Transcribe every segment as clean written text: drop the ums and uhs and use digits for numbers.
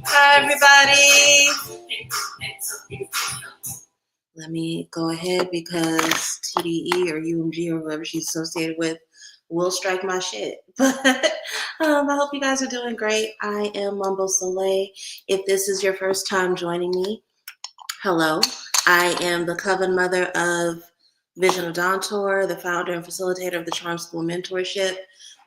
Hi, everybody. Let me go ahead because TDE or UMG or whoever she's associated with will strike my shit. But I hope you guys are doing great. I am Mambo Soleil. If this is your first time joining me, hello. I am the Coven Mother of Vision of Dawn Tour, the founder and facilitator of the Charm School Mentorship.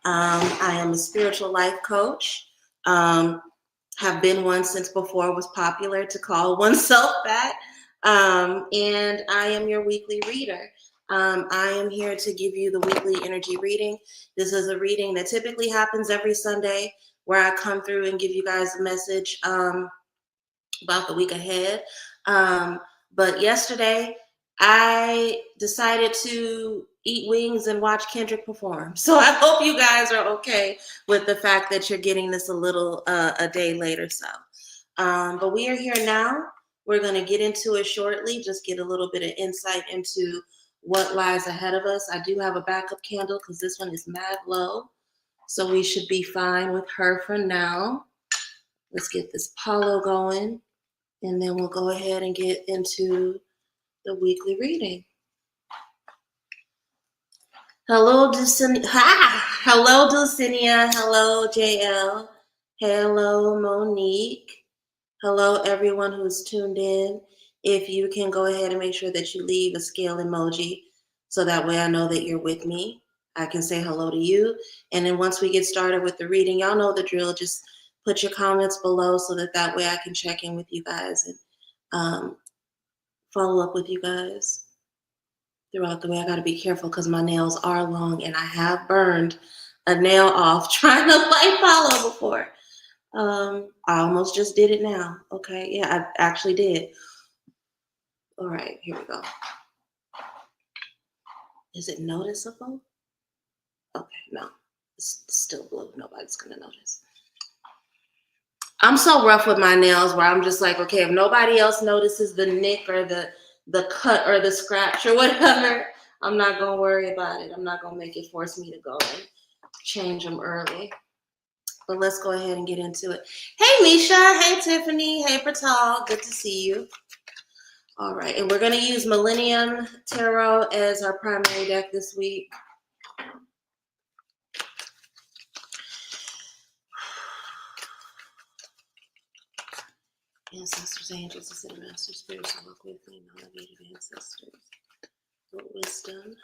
I am a spiritual life coach. Have been one since before it was popular to call oneself that. And I am your weekly reader. I am here to give you the weekly energy reading. This is a reading that typically happens every Sunday where I come through and give you guys a message about the week ahead. But yesterday, I decided to eat wings and watch Kendrick perform. So I hope you guys are okay with the fact that you're getting this a day later. But we are here now. We're going to get into it shortly, just get a little bit of insight into what lies ahead of us. I do have a backup candle because this one is mad low. So we should be fine with her for now. Let's get this Paulo going. And then we'll go ahead and get into the weekly reading. Hello, Dulcinea. Hello, Dulcinea. Hello, JL. Hello, Monique. Hello, everyone who's tuned in. If you can go ahead and make sure that you leave a scale emoji so that way I know that you're with me. I can say hello to you. And then once we get started with the reading, y'all know the drill. Just put your comments below so that way I can check in with you guys and follow up with you guys throughout the way. I got to be careful because my nails are long and I have burned a nail off trying to light follow before. I almost just did it now. Okay, yeah, I actually did. All right, here we go. Is it noticeable? Okay, no, it's still blue. Nobody's gonna notice. I'm so rough with my nails where I'm just like, okay, if nobody else notices the nick or the cut or the scratch or whatever, I'm not gonna worry about it. I'm not gonna make it force me to go and change them early. But let's go ahead and get into it. Hey, Misha. Hey, Tiffany. Hey, Pratal. Good to see you. All right, and we're gonna use Millennium Tarot as our primary deck this week. Ancestors, angels, ascended masters, spirits, walk with me, navigated ancestors. What wisdom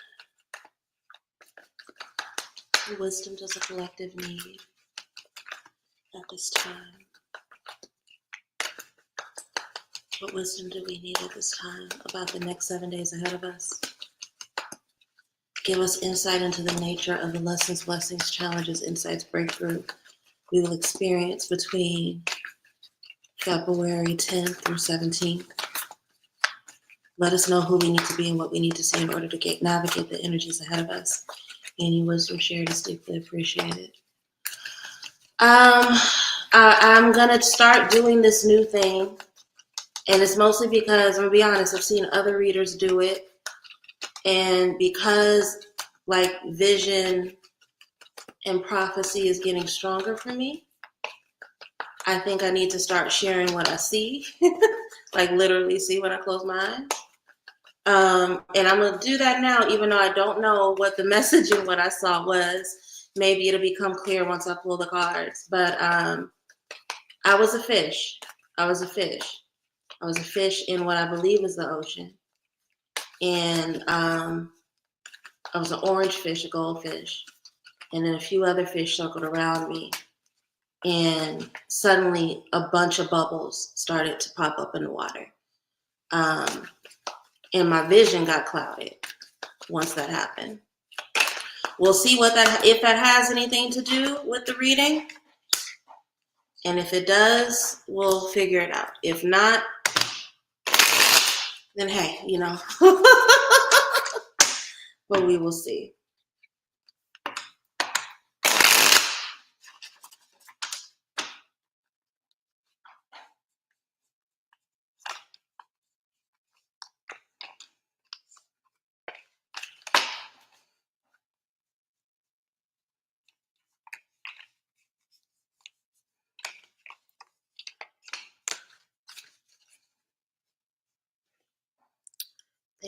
does a collective need at this time? What wisdom do we need at this time about the next 7 days ahead of us? Give us insight into the nature of the lessons, blessings, challenges, insights, breakthrough we will experience between February 10th through 17th. Let us know who we need to be and what we need to see in order to navigate the energies ahead of us. Any wisdom shared is deeply appreciated. I'm gonna start doing this new thing, and it's mostly because, I'm gonna be honest, I've seen other readers do it, and because like vision and prophecy is getting stronger for me, I think I need to start sharing what I see, like literally see when I close my eyes. And I'm going to do that now, even though I don't know what the message in what I saw was. Maybe it'll become clear once I pull the cards. But I was a fish. I was a fish in what I believe is the ocean. And I was an orange fish, a goldfish. And then a few other fish circled around me. And suddenly a bunch of bubbles started to pop up in the water. And my vision got clouded once that happened. We'll see if that has anything to do with the reading. And if it does, we'll figure it out. If not, then hey, but we will see.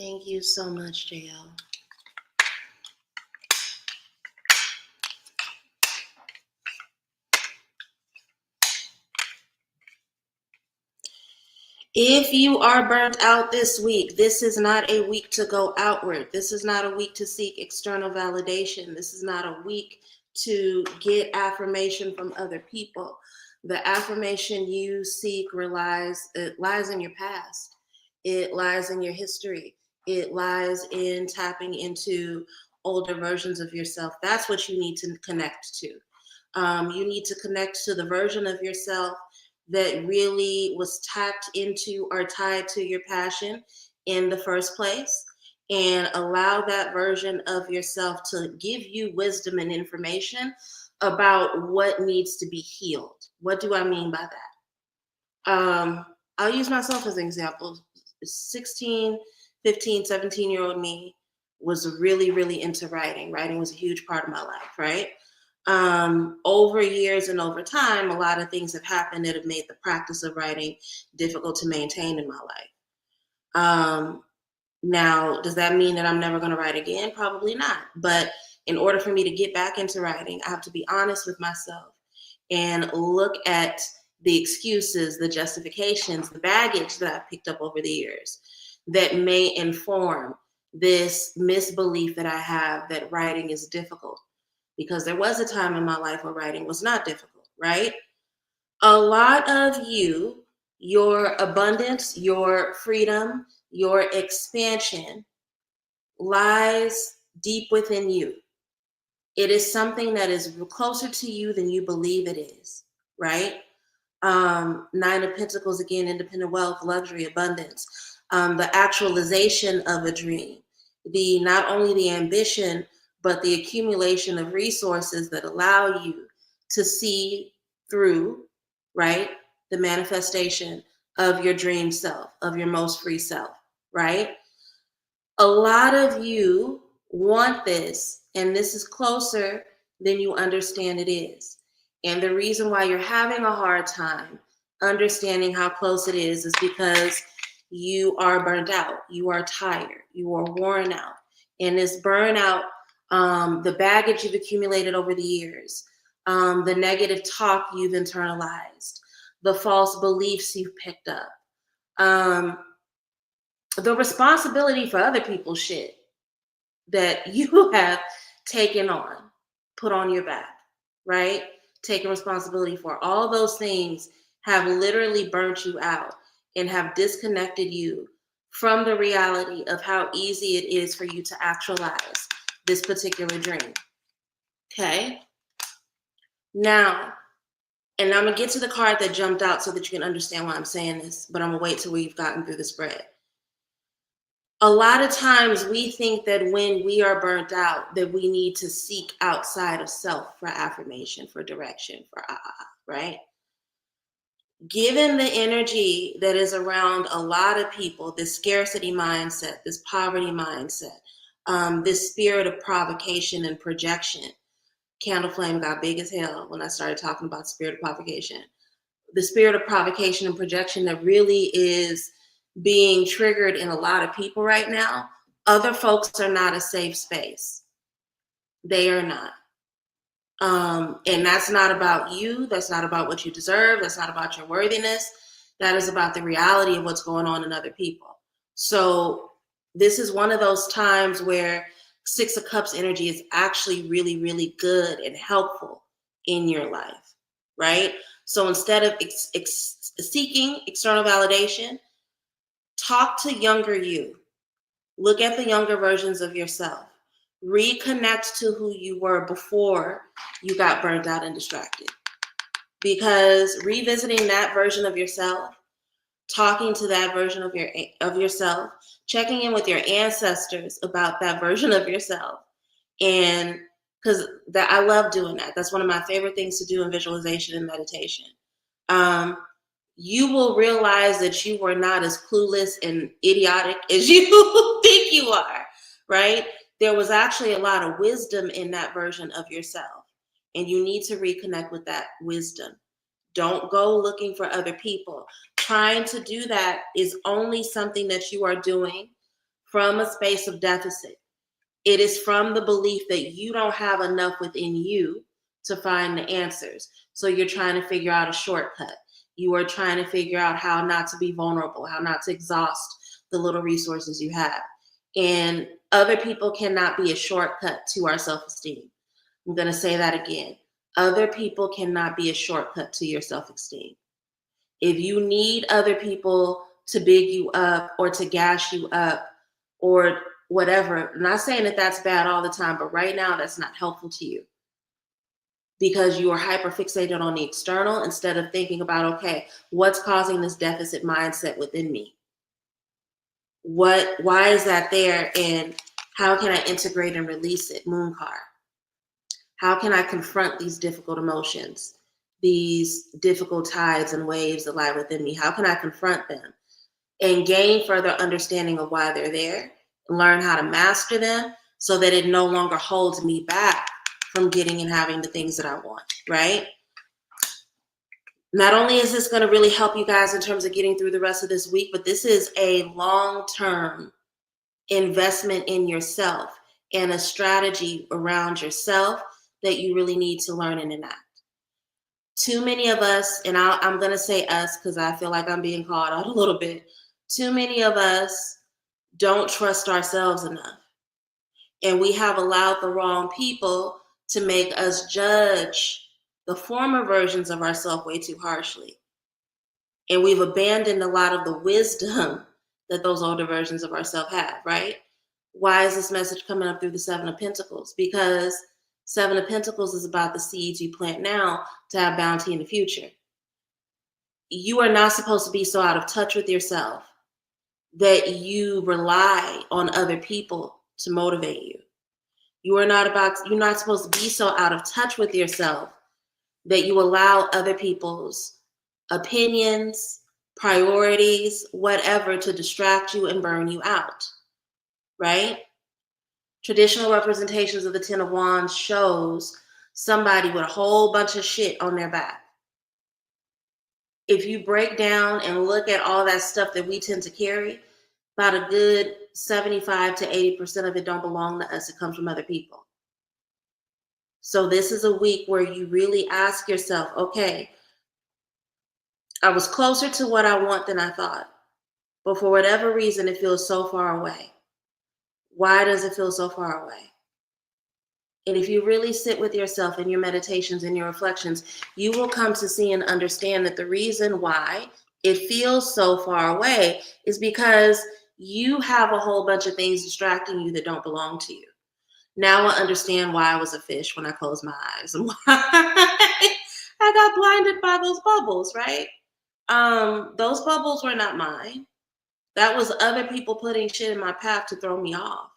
Thank you so much, JL. If you are burnt out this week, this is not a week to go outward. This is not a week to seek external validation. This is not a week to get affirmation from other people. The affirmation you seek it lies in your past. It lies in your history. It lies in tapping into older versions of yourself. That's what you need to connect to. You need to connect to the version of yourself that really was tapped into or tied to your passion in the first place, and allow that version of yourself to give you wisdom and information about what needs to be healed. What do I mean by that? I'll use myself as an example. 16, 15, 17-year-old me was really, really into writing. Writing was a huge part of my life, right? Over years and over time, a lot of things have happened that have made the practice of writing difficult to maintain in my life. Now, does that mean that I'm never going to write again? Probably not. But in order for me to get back into writing, I have to be honest with myself and look at the excuses, the justifications, the baggage that I've picked up over the years that may inform this misbelief that I have that writing is difficult. Because there was a time in my life where writing was not difficult, right? A lot of you, your abundance, your freedom, your expansion lies deep within you. It is something that is closer to you than you believe it is, right? Nine of Pentacles, again, independent wealth, luxury, abundance, the actualization of a dream, not only the ambition, but the accumulation of resources that allow you to see through, right, the manifestation of your dream self, of your most free self, right? A lot of you want this, and this is closer than you understand it is. And the reason why you're having a hard time understanding how close it is because you are burnt out, you are tired, you are worn out. And this burnout, the baggage you've accumulated over the years, the negative talk you've internalized, the false beliefs you've picked up, the responsibility for other people's shit that you have taken on, put on your back, right? Taking responsibility for all those things have literally burnt you out and have disconnected you from the reality of how easy it is for you to actualize this particular dream. Okay? Now, and I'm going to get to the card that jumped out so that you can understand why I'm saying this, but I'm going to wait till we've gotten through the spread. A lot of times we think that when we are burnt out, that we need to seek outside of self for affirmation, for direction, for right? Given the energy that is around a lot of people, this scarcity mindset, this poverty mindset, this spirit of provocation and projection, candle flame got big as hell when I started talking about spirit of provocation. The spirit of provocation and projection that really is being triggered in a lot of people right now. Other folks are not a safe space. They are not. And that's not about you. That's not about what you deserve. That's not about your worthiness. That is about the reality of what's going on in other people. So this is one of those times where Six of Cups energy is actually really, really good and helpful in your life, right? So instead of seeking external validation, talk to younger you. Look at the younger versions of yourself. Reconnect to who you were before you got burnt out and distracted. Because revisiting that version of yourself, talking to that version of yourself, checking in with your ancestors about that version of yourself, and because I love doing that. That's one of my favorite things to do in visualization and meditation. You will realize that you were not as clueless and idiotic as you think you are, right? There was actually a lot of wisdom in that version of yourself, and you need to reconnect with that wisdom. Don't go looking for other people. Trying to do that is only something that you are doing from a space of deficit. It is from the belief that you don't have enough within you to find the answers. So you're trying to figure out a shortcut. You are trying to figure out how not to be vulnerable, how not to exhaust the little resources you have. And other people cannot be a shortcut to our self-esteem. I'm going to say that again. Other people cannot be a shortcut to your self-esteem. If you need other people to big you up or to gas you up or whatever, I'm not saying that that's bad all the time, but right now that's not helpful to you because you are hyper fixated on the external instead of thinking about, okay, what's causing this deficit mindset within me? Why is that there? And how can I integrate and release it? Moon card. How can I confront these difficult emotions, these difficult tides and waves that lie within me? How can I confront them and gain further understanding of why they're there, learn how to master them so that it no longer holds me back from getting and having the things that I want, right? Not only is this going to really help you guys in terms of getting through the rest of this week, but this is a long-term investment in yourself and a strategy around yourself that you really need to learn and enact. Too many of us, and I'm going to say us because I feel like I'm being called out a little bit. Too many of us don't trust ourselves enough. And we have allowed the wrong people to make us judge the former versions of ourselves way too harshly. And we've abandoned a lot of the wisdom that those older versions of ourselves have, right? Why is this message coming up through the Seven of Pentacles? Because Seven of Pentacles is about the seeds you plant now to have bounty in the future. You are not supposed to be so out of touch with yourself that you rely on other people to motivate you. You're not supposed to be so out of touch with yourself that you allow other people's opinions, priorities, whatever to distract you and burn you out, right? Traditional representations of the Ten of Wands shows somebody with a whole bunch of shit on their back. If you break down and look at all that stuff that we tend to carry, about a good 75 to 80% of it don't belong to us. It comes from other people. So this is a week where you really ask yourself, okay, I was closer to what I want than I thought, but for whatever reason, it feels so far away. Why does it feel so far away? And if you really sit with yourself in your meditations and your reflections, you will come to see and understand that the reason why it feels so far away is because you have a whole bunch of things distracting you that don't belong to you. Now I understand why I was a fish when I closed my eyes and why I got blinded by those bubbles, right? Those bubbles were not mine. That was other people putting shit in my path to throw me off.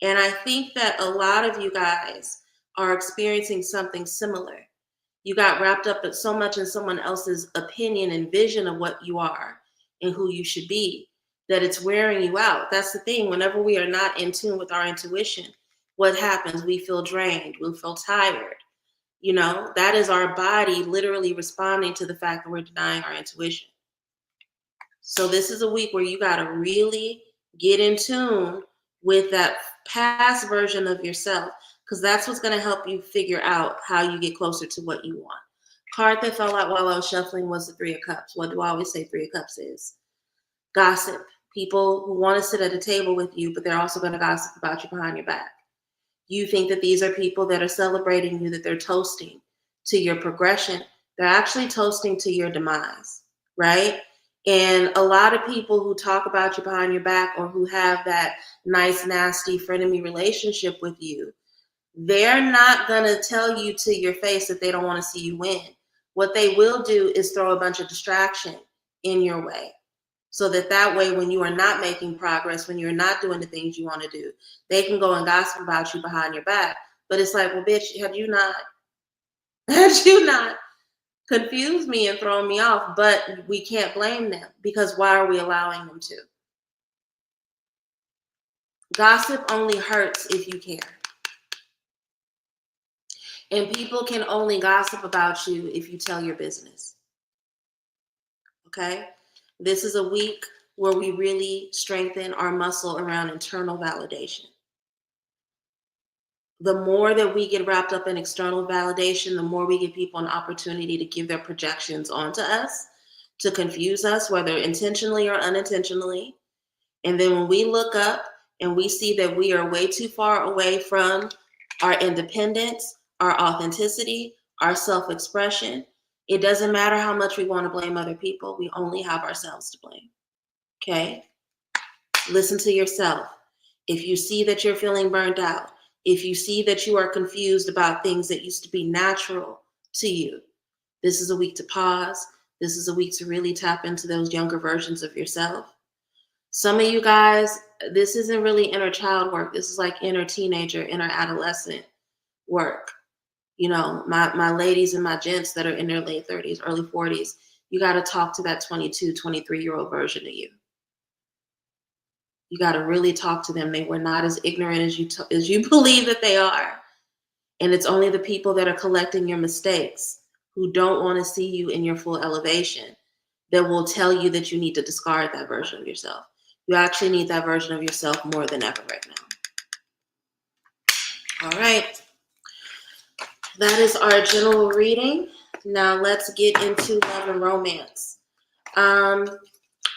And I think that a lot of you guys are experiencing something similar. You got wrapped up so much in someone else's opinion and vision of what you are and who you should be that it's wearing you out. That's the thing. Whenever we are not in tune with our intuition, what happens? We feel drained. We feel tired. You know, that is our body literally responding to the fact that we're denying our intuition. So this is a week where you got to really get in tune with that past version of yourself, because that's what's going to help you figure out how you get closer to what you want. Card that fell out while I was shuffling was the Three of Cups. What do I always say Three of Cups is? Gossip. People who want to sit at a table with you, but they're also going to gossip about you behind your back. You think that these are people that are celebrating you, that they're toasting to your progression. They're actually toasting to your demise, right? And a lot of people who talk about you behind your back or who have that nice, nasty frenemy relationship with you, they're not going to tell you to your face that they don't want to see you win. What they will do is throw a bunch of distraction in your way. So that way, when you are not making progress, when you're not doing the things you want to do, they can go and gossip about you behind your back. But it's like, well, bitch, had you not confused me and thrown me off? But we can't blame them, because why are we allowing them to? Gossip only hurts if you care. And people can only gossip about you if you tell your business. Okay? This is a week where we really strengthen our muscle around internal validation. The more that we get wrapped up in external validation, the more we give people an opportunity to give their projections onto us, to confuse us, whether intentionally or unintentionally. And then when we look up and we see that we are way too far away from our independence, our authenticity, our self-expression, it doesn't matter how much we want to blame other people. We only have ourselves to blame. Okay? Listen to yourself. If you see that you're feeling burned out, if you see that you are confused about things that used to be natural to you, this is a week to pause. This is a week to really tap into those younger versions of yourself. Some of you guys, this isn't really inner child work. This is like inner teenager, inner adolescent work. You know, my ladies and my gents that are in their late 30s, early 40s, you got to talk to that 22, 23-year-old version of you. You got to really talk to them. They were not as ignorant as you believe that they are. And it's only the people that are collecting your mistakes, who don't want to see you in your full elevation, that will tell you that you need to discard that version of yourself. You actually need that version of yourself more than ever right now. All right. That is our general reading. Now let's get into love and romance.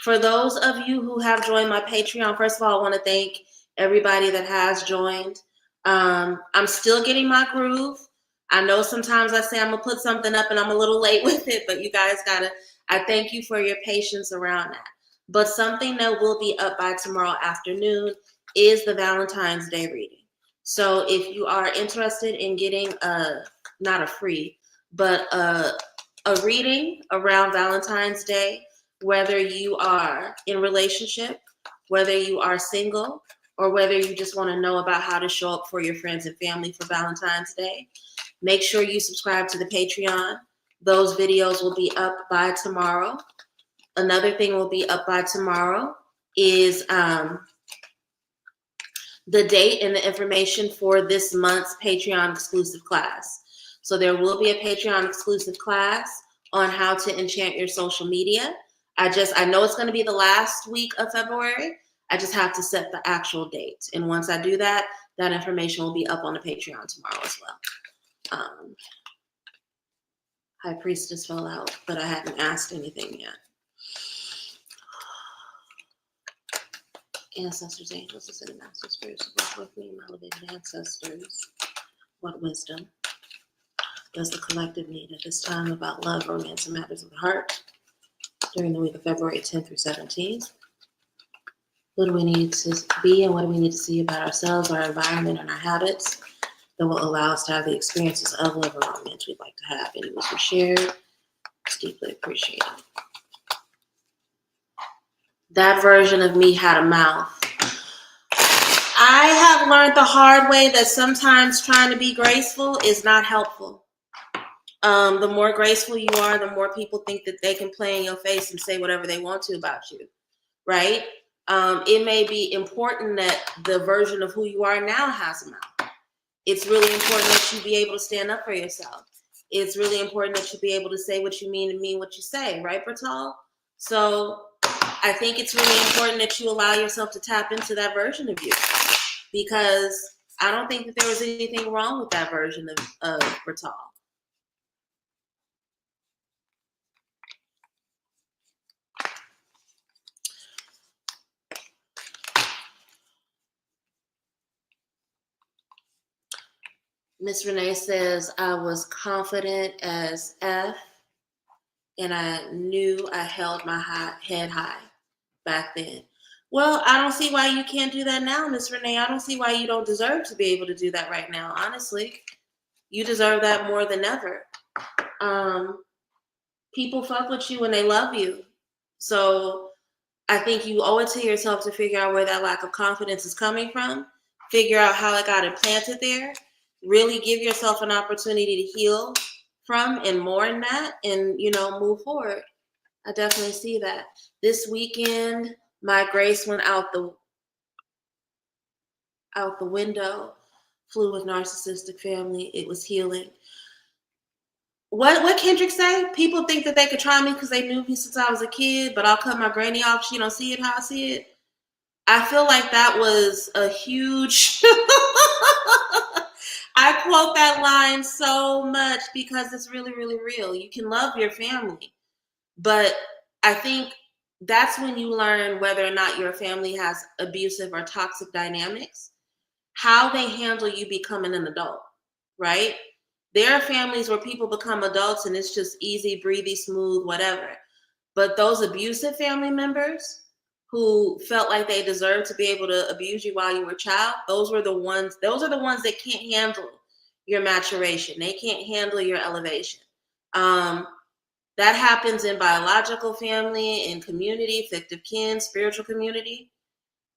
For those of you who have joined my Patreon, first of all, I want to thank everybody that has joined. I'm still getting my groove. I know sometimes I say I'm going to put something up and I'm a little late with it, but you guys I thank you for your patience around that. But something that will be up by tomorrow afternoon is the Valentine's Day reading. So if you are interested in getting not a free, but a reading around Valentine's Day, whether you are in relationship, whether you are single, or whether you just want to know about how to show up for your friends and family for Valentine's Day, make sure you subscribe to the Patreon. Those videos will be up by tomorrow. Another thing will be up by tomorrow is the date and the information for this month's Patreon exclusive class. So there will be a Patreon exclusive class on how to enchant your social media. I know it's going to be the last week of February. I just have to set the actual date. And once I do that, that information will be up on the Patreon tomorrow as well. High Priestess fell out, but I haven't asked anything yet. Ancestors, angels, ascended masters, spirits, work with me, my elevated ancestors. What wisdom does the collective need at this time about love, romance, and matters of the heart during the week of February 10th through 17th? What do we need to be and what do we need to see about ourselves, our environment, and our habits that will allow us to have the experiences of love and romance we'd like to have? Any wisdom shared? It's deeply appreciated. That version of me had a mouth. I have learned the hard way that sometimes trying to be graceful is not helpful. The more graceful you are, the more people think that they can play in your face and say whatever they want to about you, right? It may be important that the version of who you are now has a mouth. It's really important that you be able to stand up for yourself. It's really important that you be able to say what you mean and mean what you say, right, Bertal? So I think it's really important that you allow yourself to tap into that version of you, because I don't think that there was anything wrong with that version of Bertal. Miss Renee says, I was confident as F, and I knew I held my head high back then. Well, I don't see why you can't do that now, Miss Renee. I don't see why you don't deserve to be able to do that right now, honestly. You deserve that more than ever. People fuck with you and they love you. So I think you owe it to yourself to figure out where that lack of confidence is coming from, figure out how it got implanted there, really give yourself an opportunity to heal from and mourn that and, move forward. I definitely see that. This weekend, my grace went out the window, flew with narcissistic family. It was healing. what Kendrick say? People think that they could try me because they knew me since I was a kid, but I'll cut my granny off. She don't see it how I see it. I feel like that was a huge. I quote that line so much because it's really, really real. You can love your family, but I think that's when you learn whether or not your family has abusive or toxic dynamics, how they handle you becoming an adult, right? There are families where people become adults and it's just easy, breezy, smooth, whatever. But those abusive family members who felt like they deserved to be able to abuse you while you were a child, those are the ones that can't handle your maturation. They can't handle your elevation. Um, that happens in biological family, in community, fictive kin, spiritual community.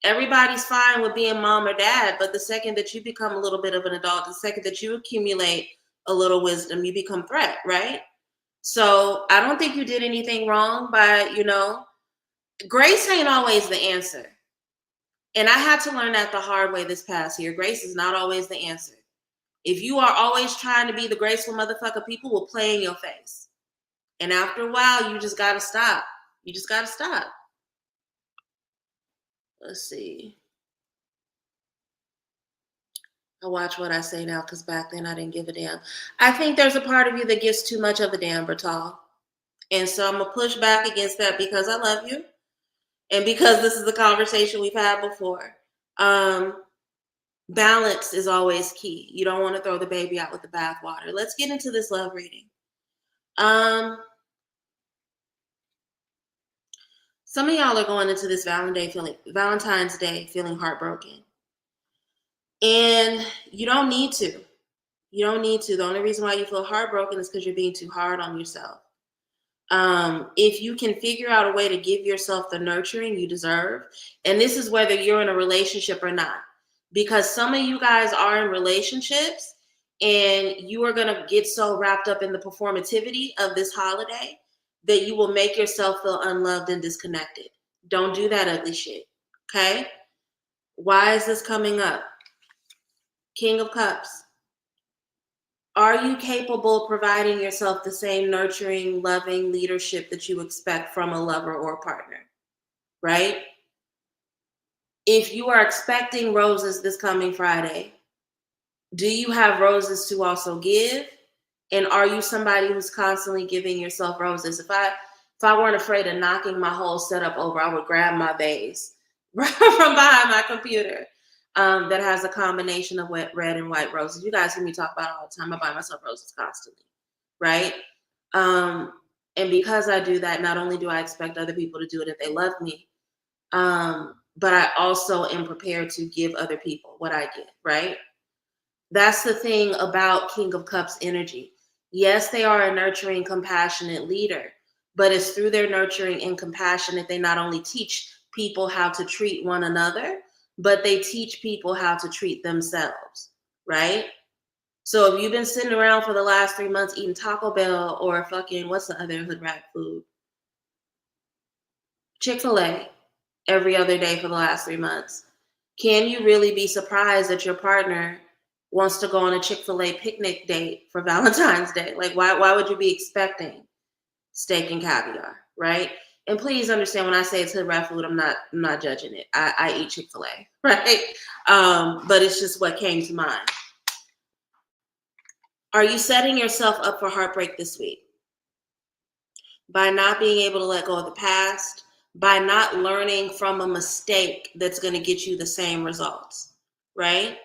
Everybody's fine with being mom or dad, but the second that you become a little bit of an adult, the second that you accumulate a little wisdom, you become threat, right? So I don't think you did anything wrong by, grace ain't always the answer. And I had to learn that the hard way this past year. Grace is not always the answer. If you are always trying to be the graceful motherfucker, people will play in your face. And after a while, you just gotta stop. You just gotta stop. Let's see. I watch what I say now because back then I didn't give a damn. I think there's a part of you that gives too much of a damn, Bertal. And so I'm going to push back against that because I love you and because this is the conversation we've had before. Balance is always key. You don't want to throw the baby out with the bathwater. Let's get into this love reading. Some of y'all are going into this Valentine's Day feeling heartbroken. And you don't need to. You don't need to. The only reason why you feel heartbroken is because you're being too hard on yourself. If you can figure out a way to give yourself the nurturing you deserve, and this is whether you're in a relationship or not, because some of you guys are in relationships and you are going to get so wrapped up in the performativity of this holiday that you will make yourself feel unloved and disconnected. Don't do that ugly shit. Okay? Why is this coming up? King of Cups. Are you capable of providing yourself the same nurturing, loving leadership that you expect from a lover or a partner? Right? If you are expecting roses this coming Friday, do you have roses to also give? And are you somebody who's constantly giving yourself roses? If I weren't afraid of knocking my whole setup over, I would grab my vase from behind my computer. That has a combination of red and white roses. You guys hear me talk about it all the time. I buy myself roses constantly, right? And because I do that, not only do I expect other people to do it if they love me, but I also am prepared to give other people what I get, right? That's the thing about King of Cups energy. Yes, they are a nurturing, compassionate leader, but it's through their nurturing and compassion that they not only teach people how to treat one another, but they teach people how to treat themselves, right? So if you've been sitting around for the last 3 months eating Taco Bell or fucking, what's the other hood rat food? Chick-fil-A every other day for the last 3 months, can you really be surprised that your partner wants to go on a Chick-fil-A picnic date for Valentine's Day? Like, why would you be expecting steak and caviar, right? And please understand, when I say it's hood rat food, I'm not judging it. I eat Chick-fil-A, right? But it's just what came to mind. Are you setting yourself up for heartbreak this week? By not being able to let go of the past, by not learning from a mistake that's going to get you the same results, right?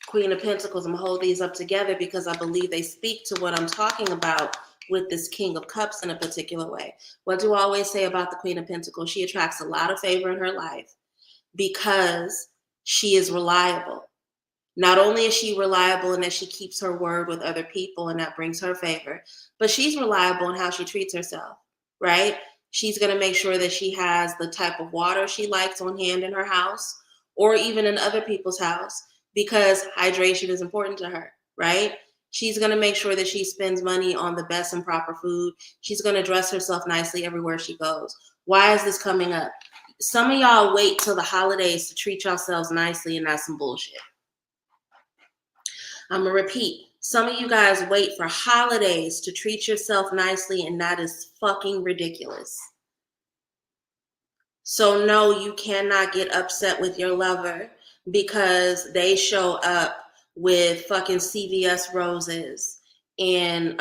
Queen of Pentacles, I'm going to hold these up together because I believe they speak to what I'm talking about with this King of Cups in a particular way. What do I always say about the Queen of Pentacles? She attracts a lot of favor in her life because she is reliable. Not only is she reliable in that she keeps her word with other people and that brings her favor, but she's reliable in how she treats herself, right? She's going to make sure that she has the type of water she likes on hand in her house or even in other people's house because hydration is important to her, right? She's going to make sure that she spends money on the best and proper food. She's going to dress herself nicely everywhere she goes. Why is this coming up? Some of y'all wait till the holidays to treat yourselves nicely, and that's some bullshit. I'm going to repeat. Some of you guys wait for holidays to treat yourself nicely, and that is fucking ridiculous. So no, you cannot get upset with your lover because they show up with fucking CVS roses and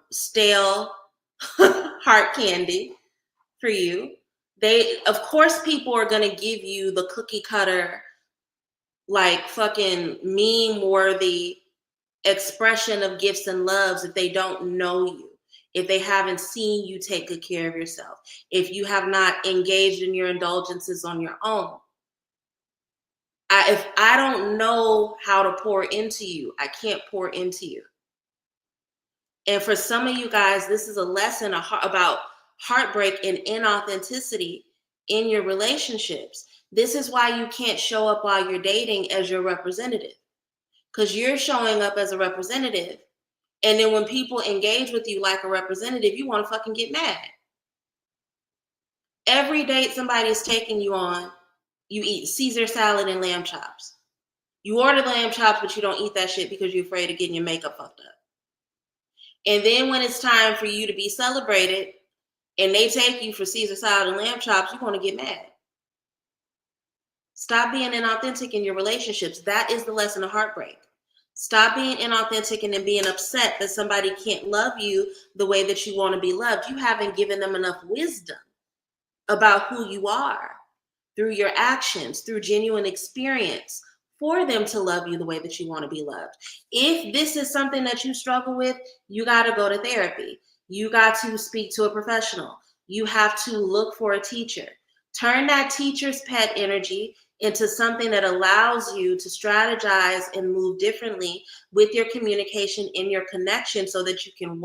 stale heart candy for you. Of course, people are gonna give you the cookie cutter, like fucking meme worthy expression of gifts and loves if they don't know you, if they haven't seen you take good care of yourself, if you have not engaged in your indulgences on your own. If I don't know how to pour into you, I can't pour into you. And for some of you guys, this is a lesson about heartbreak and inauthenticity in your relationships. This is why you can't show up while you're dating as your representative, because you're showing up as a representative. And then when people engage with you like a representative, you want to fucking get mad. Every date somebody is taking you on, you eat Caesar salad and lamb chops. You order the lamb chops, but you don't eat that shit because you're afraid of getting your makeup fucked up. And then when it's time for you to be celebrated and they take you for Caesar salad and lamb chops, you want to get mad. Stop being inauthentic in your relationships. That is the lesson of heartbreak. Stop being inauthentic and then being upset that somebody can't love you the way that you want to be loved. You haven't given them enough wisdom about who you are through your actions, through genuine experience, for them to love you the way that you want to be loved. If this is something that you struggle with, you got to go to therapy. You got to speak to a professional. You have to look for a teacher. Turn that teacher's pet energy into something that allows you to strategize and move differently with your communication in your connection so that you can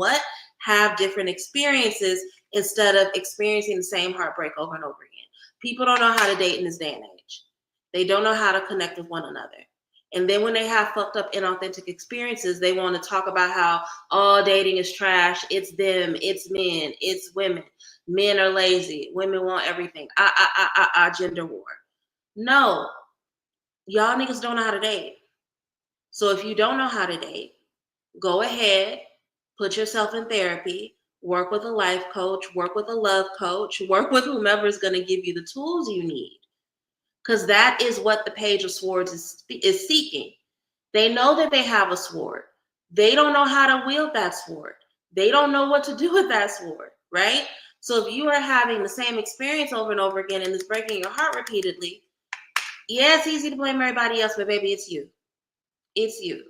have different experiences instead of experiencing the same heartbreak over and over again. People don't know how to date in this day and age. They don't know how to connect with one another. And then when they have fucked up, inauthentic experiences, they want to talk about how all dating is trash. It's them, it's men, it's women. Men are lazy. Women want everything. Gender war. No, y'all niggas don't know how to date. So if you don't know how to date, go ahead, put yourself in therapy, work with a life coach, work with a love coach, work with whomever is going to give you the tools you need. Because that is what the Page of Swords is seeking. They know that they have a sword. They don't know how to wield that sword. They don't know what to do with that sword, right? So if you are having the same experience over and over again and it's breaking your heart repeatedly, yeah, it's easy to blame everybody else, but baby, it's you. It's you.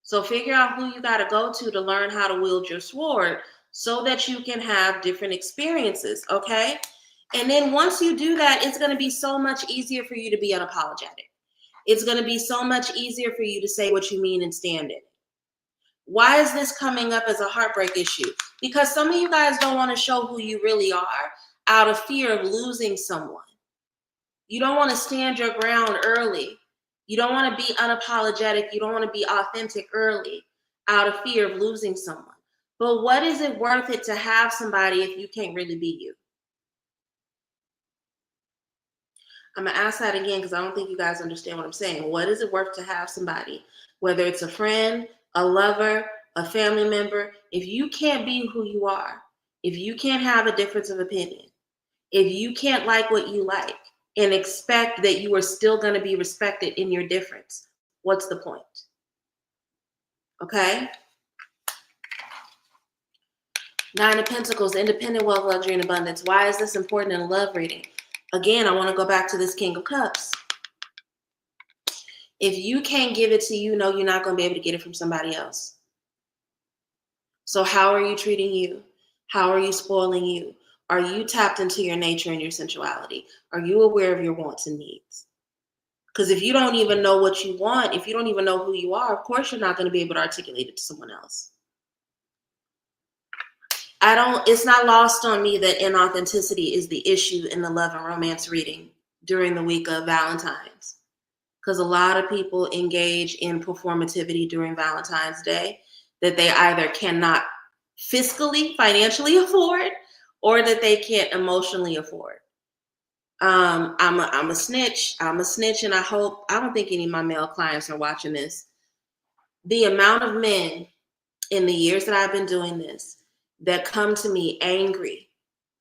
So figure out who you got to go to learn how to wield your sword so that you can have different experiences, okay? And then once you do that, it's going to be so much easier for you to be unapologetic. It's going to be so much easier for you to say what you mean and stand in it. Why is this coming up as a heartbreak issue? Because some of you guys don't want to show who you really are out of fear of losing someone. You don't want to stand your ground early. You don't want to be unapologetic. You don't want to be authentic early out of fear of losing someone. But what is it worth it to have somebody if you can't really be you? I'm going to ask that again because I don't think you guys understand what I'm saying. What is it worth to have somebody, whether it's a friend, a lover, a family member, if you can't be who you are, if you can't have a difference of opinion, if you can't like what you like and expect that you are still going to be respected in your difference, what's the point? Okay? Nine of Pentacles, independent wealth, luxury, and abundance. Why is this important in a love reading? Again, I want to go back to this King of Cups. If you can't give it to you, no, you're not going to be able to get it from somebody else. So how are you treating you? How are you spoiling you? Are you tapped into your nature and your sensuality? Are you aware of your wants and needs? Because if you don't even know what you want, if you don't even know who you are, of course you're not going to be able to articulate it to someone else. It's not lost on me that inauthenticity is the issue in the love and romance reading during the week of Valentine's. Because a lot of people engage in performativity during Valentine's Day that they either cannot fiscally, financially afford, or that they can't emotionally afford. I'm a snitch. I'm a snitch, and I don't think any of my male clients are watching this. The amount of men in the years that I've been doing this that come to me angry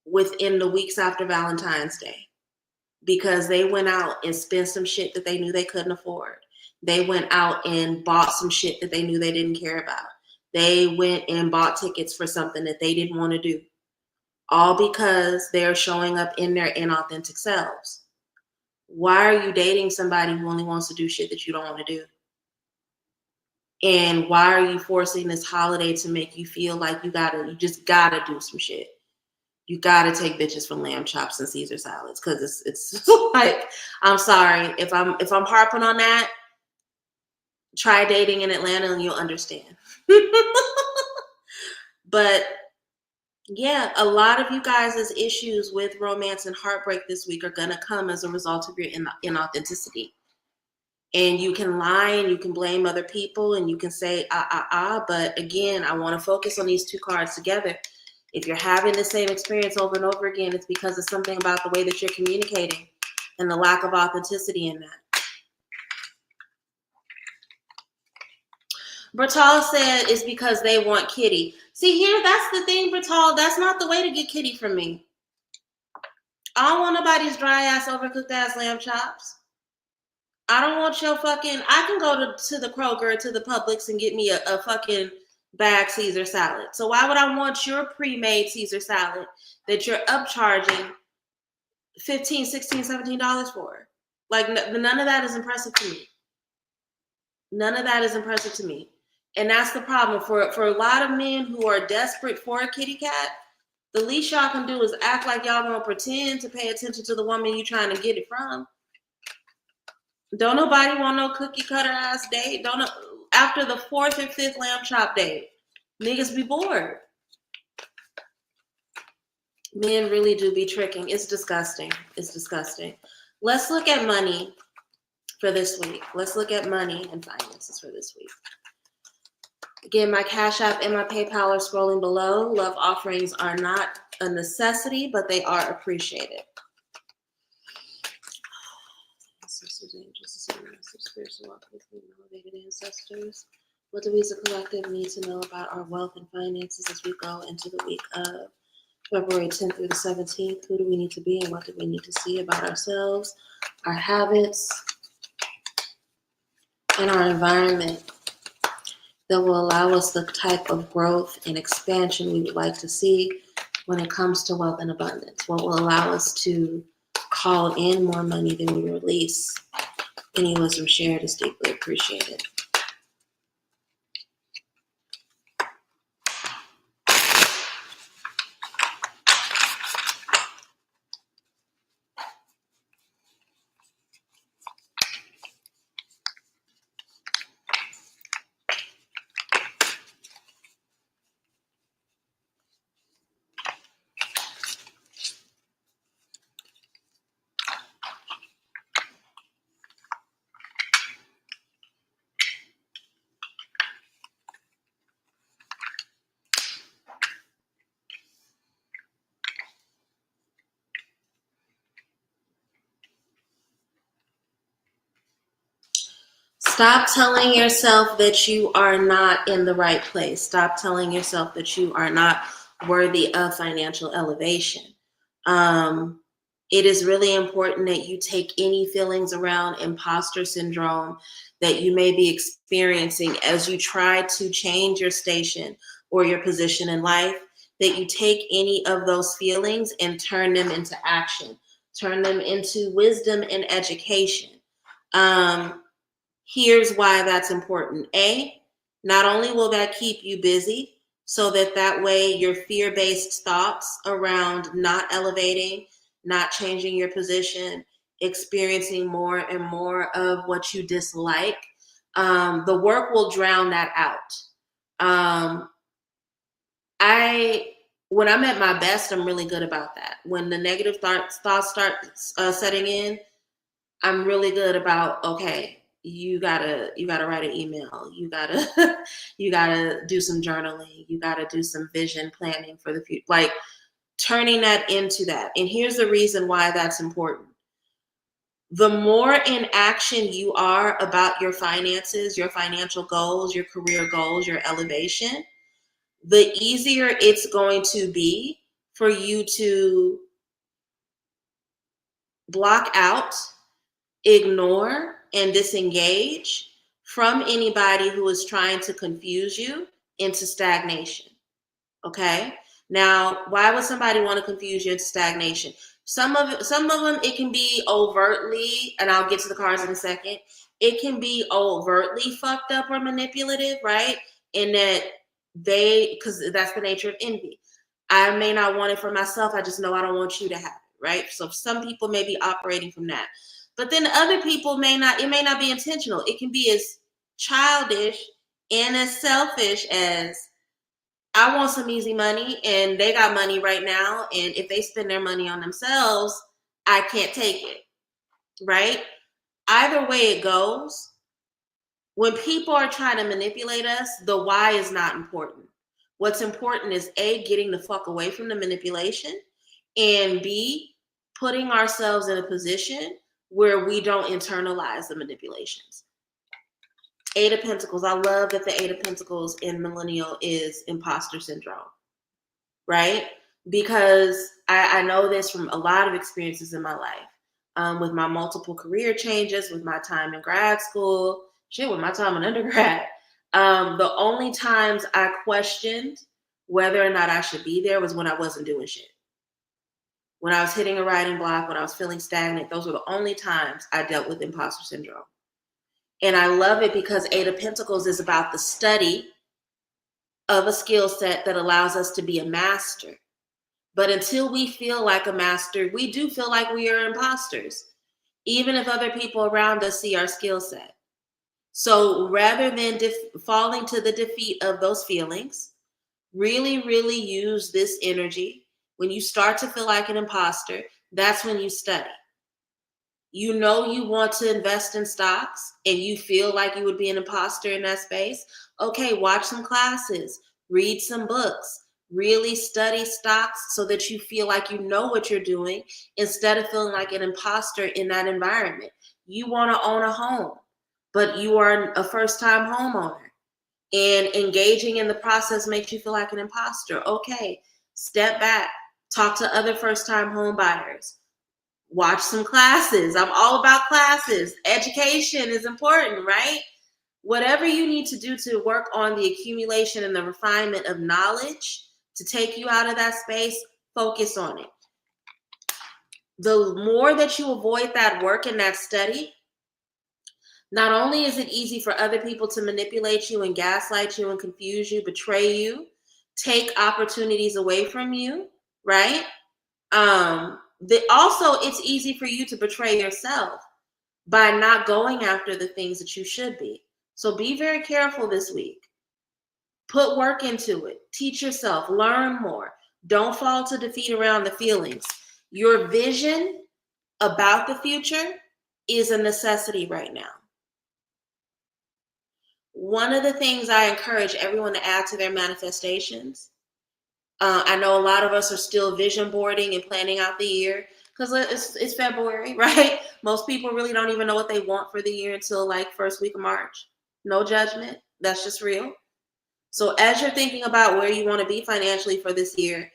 within the weeks after Valentine's Day because they went out and spent some shit that they knew they couldn't afford. They went out and bought some shit that they knew they didn't care about. They went and bought tickets for something that they didn't want to do, all because they're showing up in their inauthentic selves. Why are you dating somebody who only wants to do shit that you don't want to do? And why are you forcing this holiday to make you feel like you just gotta do some shit? You gotta take bitches from lamb chops and Caesar salads, because it's like, I'm sorry if I'm harping on that. Try dating in Atlanta and you'll understand. But yeah, a lot of you guys' issues with romance and heartbreak this week are gonna come as a result of your inauthenticity. And you can lie and you can blame other people and you can say, but again, I want to focus on these two cards together. If you're having the same experience over and over again, it's because of something about the way that you're communicating and the lack of authenticity in that. Bertal said it's because they want kitty. See, here, that's the thing, Bertal. That's not the way to get kitty from me. I don't want nobody's dry ass, overcooked ass lamb chops. I don't want your fucking, I can go to the Kroger, to the Publix and get me a fucking bag Caesar salad. So why would I want your pre-made Caesar salad that you're upcharging $15, $16, $17 for? Like, none of that is impressive to me. None of that is impressive to me. And that's the problem. For a lot of men who are desperate for a kitty cat, the least y'all can do is act like y'all gonna pretend to pay attention to the woman you trying to get it from. Don't nobody want no cookie cutter ass date. Don't know, after the 4th and 5th lamb chop date, niggas be bored. Men really do be tricking. It's disgusting. It's disgusting. Let's look at money for this week. Let's look at money and finances for this week. Again, my Cash App and my PayPal are scrolling below. Love offerings are not a necessity, but they are appreciated. Spiritual walk with elevated ancestors. What do we as a collective need to know about our wealth and finances as we go into the week of February 10th through the 17th? Who do we need to be and what do we need to see about ourselves, our habits, and our environment that will allow us the type of growth and expansion we would like to see when it comes to wealth and abundance? What will allow us to call in more money than we release? Any wisdom shared is deeply appreciated. Stop telling yourself that you are not in the right place. Stop telling yourself that you are not worthy of financial elevation. It is really important that you take any feelings around imposter syndrome that you may be experiencing as you try to change your station or your position in life, that you take any of those feelings and turn them into action, turn them into wisdom and education. Here's why that's important. A, not only will that keep you busy, so that way your fear-based thoughts around not elevating, not changing your position, experiencing more and more of what you dislike, the work will drown that out. When I'm at my best, I'm really good about that. When the negative thoughts start setting in, I'm really good about, okay, you gotta write an email. You gotta do some journaling. You gotta do some vision planning for the future. Like turning that into that. And here's the reason why that's important. The more in action you are about your finances, your financial goals, your career goals, your elevation, the easier it's going to be for you to block out, ignore, and disengage from anybody who is trying to confuse you into stagnation. Okay? Now, why would somebody want to confuse you into stagnation? Some of them, it can be overtly, and I'll get to the cards in a second. It can be overtly fucked up or manipulative, right? In that because that's the nature of envy. I may not want it for myself. I just know I don't want you to have it, right? So some people may be operating from that. But then other people may not, it may not be intentional. It can be as childish and as selfish as, I want some easy money and they got money right now. And if they spend their money on themselves, I can't take it, right? Either way it goes, when people are trying to manipulate us, the why is not important. What's important is A, getting the fuck away from the manipulation, and B, putting ourselves in a position where we don't internalize the manipulations. Eight of Pentacles. I love that the Eight of Pentacles in Millennial is imposter syndrome, right? Because I know this from a lot of experiences in my life, with my multiple career changes, with my time in grad school, with my time in undergrad. The only times I questioned whether or not I should be there was when I wasn't doing shit. When I was hitting a writing block, when I was feeling stagnant, those were the only times I dealt with imposter syndrome. And I love it because Eight of Pentacles is about the study of a skill set that allows us to be a master. But until we feel like a master, we do feel like we are imposters, even if other people around us see our skill set. So rather than falling to the defeat of those feelings, really, really use this energy. When you start to feel like an imposter, that's when you study. You know you want to invest in stocks and you feel like you would be an imposter in that space. Okay, watch some classes, read some books, really study stocks so that you feel like you know what you're doing instead of feeling like an imposter in that environment. You want to own a home, but you are a first-time homeowner and engaging in the process makes you feel like an imposter. Okay, step back, talk to other first-time home buyers. Watch some classes. I'm all about classes. Education is important, right? Whatever you need to do to work on the accumulation and the refinement of knowledge to take you out of that space, focus on it. The more that you avoid that work and that study, not only is it easy for other people to manipulate you and gaslight you and confuse you, betray you, take opportunities away from you, right? Also, it's easy for you to betray yourself by not going after the things that you should be. So be very careful this week. Put work into it. Teach yourself. Learn more. Don't fall to defeat around the feelings. Your vision about the future is a necessity right now. One of the things I encourage everyone to add to their manifestations, I know a lot of us are still vision boarding and planning out the year because it's February, right? Most people really don't even know what they want for the year until like first week of March. No judgment. That's just real. So as you're thinking about where you want to be financially for this year,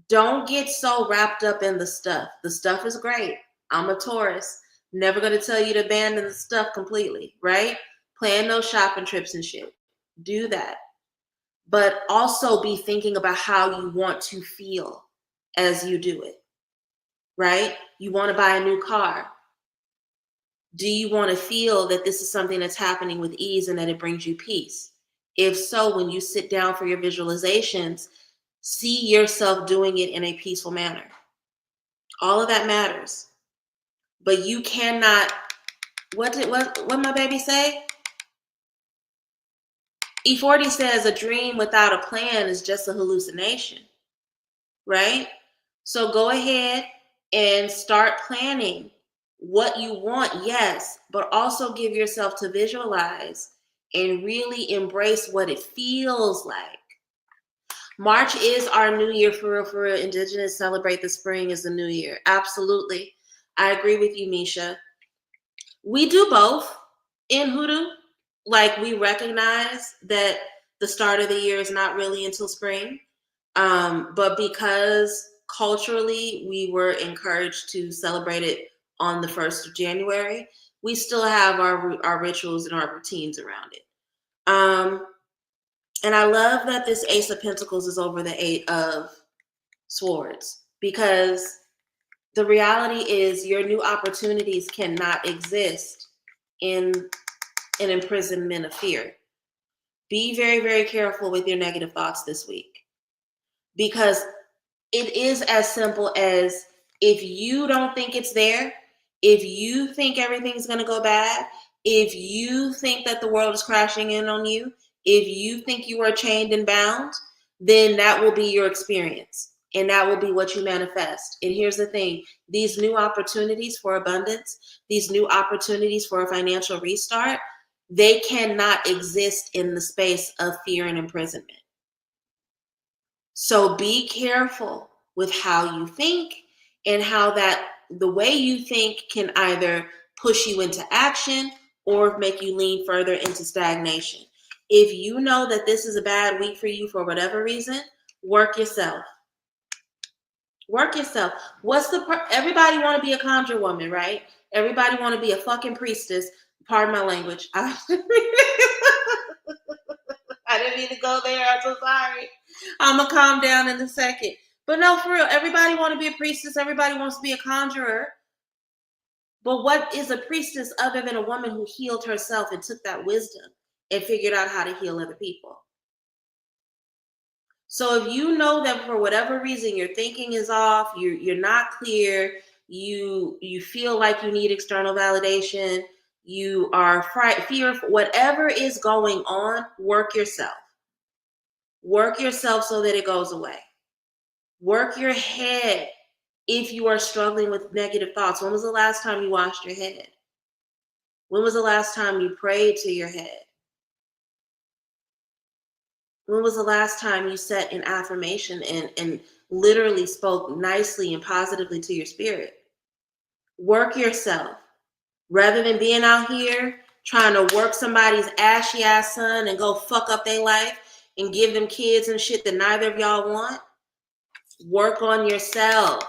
don't get so wrapped up in the stuff. The stuff is great. I'm a Taurus. Never going to tell you to abandon the stuff completely, right? Plan those shopping trips and shit. Do that. But also be thinking about how you want to feel as you do it, right? You want to buy a new car. Do you want to feel that this is something that's happening with ease and that it brings you peace? If so, when you sit down for your visualizations, see yourself doing it in a peaceful manner. All of that matters. But you cannot, what my baby say? E40 says a dream without a plan is just a hallucination, right? So go ahead and start planning what you want, yes, but also give yourself to visualize and really embrace what it feels like. March is our new year for real, for real. Indigenous celebrate the spring as the new year. Absolutely. I agree with you, Misha. We do both in hoodoo. Like, we recognize that the start of the year is not really until spring. But because culturally we were encouraged to celebrate it on the 1st of January, we still have our rituals and our routines around it. And I love that this Ace of Pentacles is over the Eight of Swords, because the reality is your new opportunities cannot exist in an imprisonment of fear. Be very, very careful with your negative thoughts this week, because it is as simple as, if you don't think it's there, if you think everything's going to go bad, if you think that the world is crashing in on you, if you think you are chained and bound, then that will be your experience. And that will be what you manifest. And here's the thing, these new opportunities for abundance, these new opportunities for a financial restart, they cannot exist in the space of fear and imprisonment. So be careful with how you think, and how that the way you think can either push you into action or make you lean further into stagnation. If you know that this is a bad week for you for whatever reason, work yourself. Work yourself. Everybody want to be a conjure woman, right? Everybody want to be a fucking priestess. Pardon my language. I didn't mean to go there. I'm so sorry. I'm going to calm down in a second. But no, for real, everybody want to be a priestess. Everybody wants to be a conjurer. But what is a priestess other than a woman who healed herself and took that wisdom and figured out how to heal other people? So if you know that for whatever reason your thinking is off, you're not clear, you feel like you need external validation, you are fearful, whatever is going on, work yourself. Work yourself so that it goes away. Work your head if you are struggling with negative thoughts. When was the last time you washed your head? When was the last time you prayed to your head? When was the last time you set an affirmation and literally spoke nicely and positively to your spirit? Work yourself. Rather than being out here trying to work somebody's ashy ass son and go fuck up their life and give them kids and shit that neither of y'all want, work on yourself.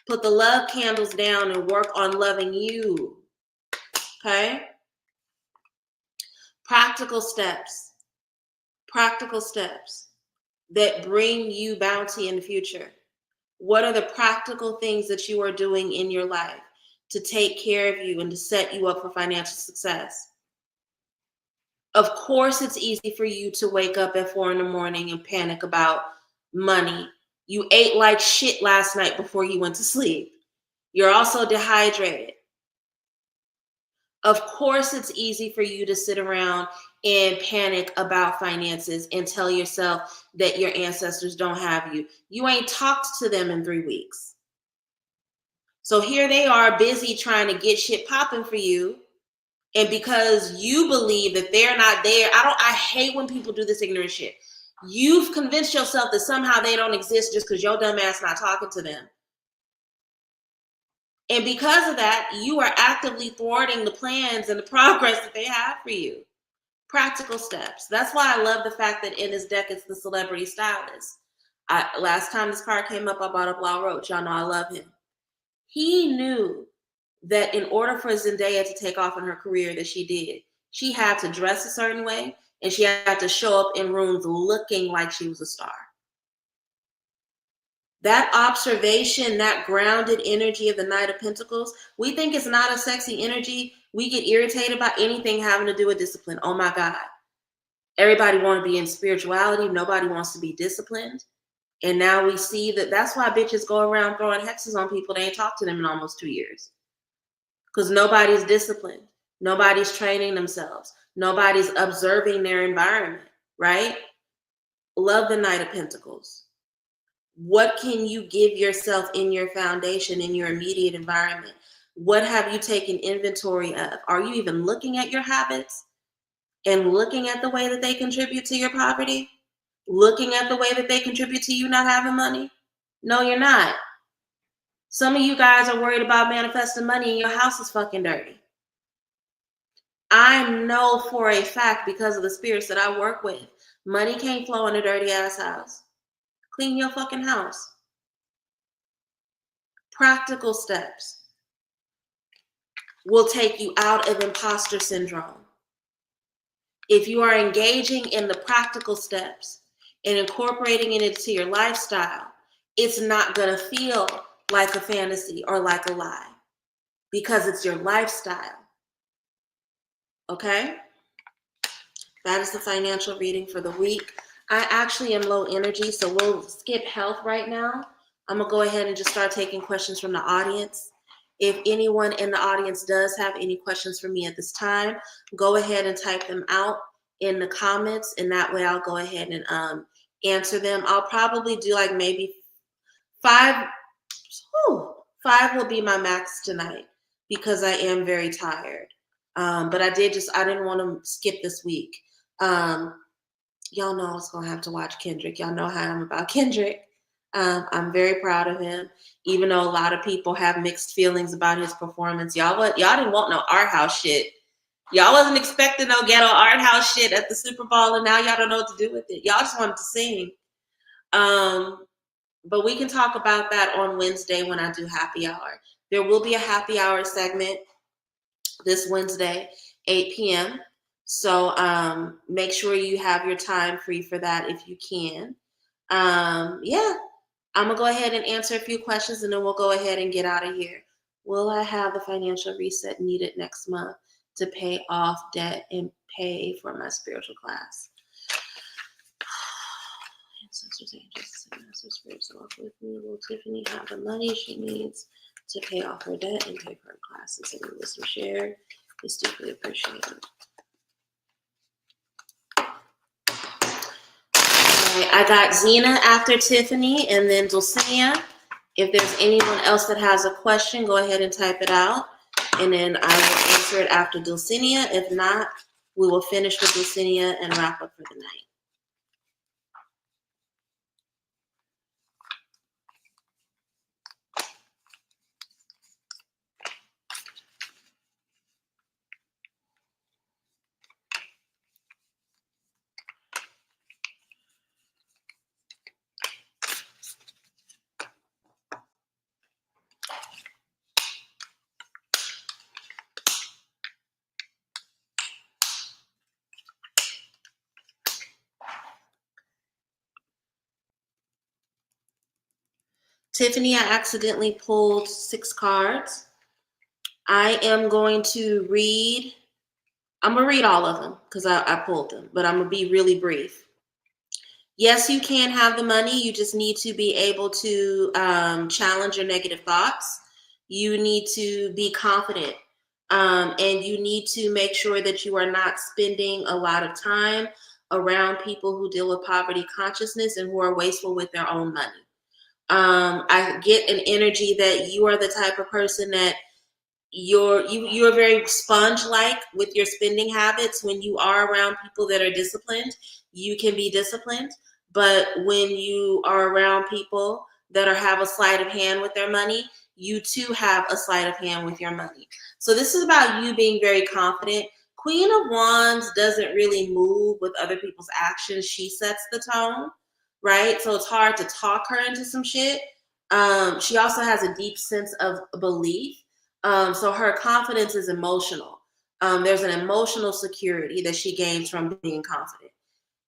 Put the love candles down and work on loving you. Okay? Practical steps that bring you bounty in the future. What are the practical things that you are doing in your life to take care of you and to set you up for financial success? Of course, it's easy for you to wake up at 4 a.m. and panic about money. You ate like shit last night before you went to sleep. You're also dehydrated. Of course, it's easy for you to sit around and panic about finances and tell yourself that your ancestors don't have you. You ain't talked to them in 3 weeks. So here they are busy trying to get shit popping for you. And because you believe that they're not there, I hate when people do this ignorant shit. You've convinced yourself that somehow they don't exist just because your dumb ass not talking to them. And because of that, you are actively thwarting the plans and the progress that they have for you. Practical steps. That's why I love the fact that in this deck, it's the celebrity stylist. Last time this card came up, I brought up La Roach. Y'all know I love him. He knew that in order for Zendaya to take off in her career that she did, she had to dress a certain way and she had to show up in rooms looking like she was a star. That observation, that grounded energy of the Knight of Pentacles, we think it's not a sexy energy. We get irritated by anything having to do with discipline. Oh my God. Everybody wants to be in spirituality. Nobody wants to be disciplined. And now we see that that's why bitches go around throwing hexes on people. They ain't talked to them in almost 2 years. Because nobody's disciplined. Nobody's training themselves. Nobody's observing their environment, right? Love the Knight of Pentacles. What can you give yourself in your foundation, in your immediate environment? What have you taken inventory of? Are you even looking at your habits and looking at the way that they contribute to your poverty? Looking at the way that they contribute to you not having money? No, you're not. Some of you guys are worried about manifesting money and your house is fucking dirty. I know for a fact, because of the spirits that I work with, money can't flow in a dirty ass house. Clean your fucking house. Practical steps will take you out of imposter syndrome. If you are engaging in the practical steps and incorporating it into your lifestyle, it's not going to feel like a fantasy or like a lie because it's your lifestyle. Okay? That is the financial reading for the week. I actually am low energy, so we'll skip health right now. I'm going to go ahead and just start taking questions from the audience. If anyone in the audience does have any questions for me at this time, go ahead and type them out in the comments, and that way I'll go ahead and answer them. I'll probably do like maybe five. Five will be my max tonight because I am very tired. But I didn't want to skip this week. Y'all know I was going to have to watch Kendrick. Y'all know how I'm about Kendrick. I'm very proud of him, even though a lot of people have mixed feelings about his performance. Y'all didn't want no art house shit. Y'all wasn't expecting no ghetto art house shit at the Super Bowl, and now y'all don't know what to do with it. Y'all just wanted to sing. But we can talk about that on Wednesday when I do happy hour. There will be a happy hour segment this Wednesday, 8 p.m. So make sure you have your time free for that if you can. Yeah, I'm going to go ahead and answer a few questions, and then we'll go ahead and get out of here. Will I have the financial reset needed next month to pay off debt and pay for my spiritual class? Ancestors, angels, and master spirits walk with me. Will Tiffany have the money she needs to pay off her debt and pay for her classes? Any wisdom shared is deeply appreciated. I got Zena after Tiffany, and then Dulcinea. If there's anyone else that has a question, go ahead and type it out, and then I will answer it after Dulcinea. If not, we will finish with Dulcinea and wrap up for the night. Tiffany, I accidentally pulled 6 cards. I am going to read. I'm going to read all of them because I pulled them, but I'm going to be really brief. Yes, you can have the money. You just need to be able to challenge your negative thoughts. You need to be confident. And you need to make sure that you are not spending a lot of time around people who deal with poverty consciousness and who are wasteful with their own money. I get an energy that you are the type of person that you're very sponge-like with your spending habits. When you are around people that are disciplined, you can be disciplined. But when you are around people that have a sleight of hand with their money, you too have a sleight of hand with your money. So this is about you being very confident. Queen of Wands doesn't really move with other people's actions. She sets the tone, right? So it's hard to talk her into some shit. She also has a deep sense of belief. So her confidence is emotional. There's an emotional security that she gains from being confident.